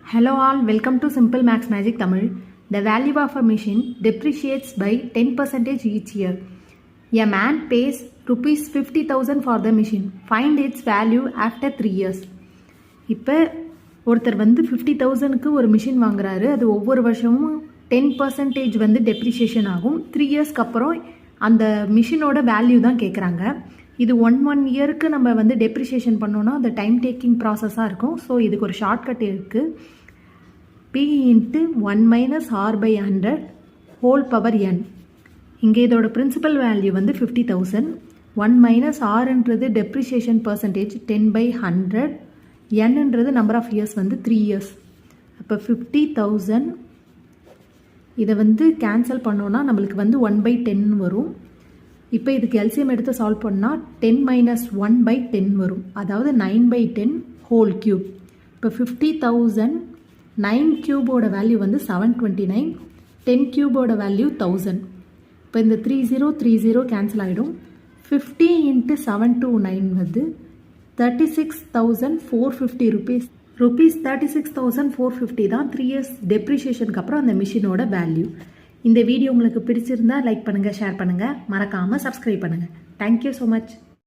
Hello all, welcome to Simple Max Magic Tamil. The value of a machine depreciates by 10% each year. A man pays rupees 50,000 for the machine. Find its value after 3 years. இப்போ ஒருத்தர் 50,000க்கு ஒரு machine வாங்குறாரு. அது ஒவ்வொரு வருஷமும் 10% depreciation ஆகும். 3 இயர்ஸ்க்கு அப்புறம் அந்த மிஷினோட வேல்யூ தான் கேட்குறாங்க. இது ஒன் இயருக்கு நம்ம டெப்ரிஷியேஷன் பண்ணோன்னா அது டைம் டேக்கிங் ப்ராசஸாக இருக்கும். ஸோ இதுக்கு ஒரு ஷார்ட்கட் இருக்குது. P into 1 minus R by 100 whole power n. இங்கே இதோட பிரின்சிபல் வேல்யூ 50,000. 1 minus Rன்றது டெப்ரிஷியேஷன் பர்சன்டேஜ் 10 by 100. Nன்றது நம்பர் ஆஃப் இயர்ஸ் 3 இயர்ஸ். அப்போ 50,000 இதை கேன்சல் பண்ணோன்னா நம்மளுக்கு 1 by 10 வரும். இப்போ இதுக்கு எல்சிஎம் எடுத்து சால்வ் பண்ணால் 10 minus 1 by 10 வரும். அதாவது 9 by 10 ஹோல் கியூப். இப்போ 50,000 9 கியூபோட வேல்யூ 729. 10 கியூபோட வேல்யூ 1000. இப்போ இந்த 30 கேன்சல் ஆகிடும். 50 into 729 36,450 rupees. 36,450 தான் 3 இயர்ஸ் டெப்ரிஷியேஷனுக்கு அப்புறம் அந்த மிஷினோட வேல்யூ. இந்த வீடியோ உங்களுக்கு பிடிச்சிருந்தா லைக் பண்ணுங்கள், ஷேர் பண்ணுங்கள், மறக்காமல் சப்ஸ்கிரைப் பண்ணுங்கள். Thank you so much.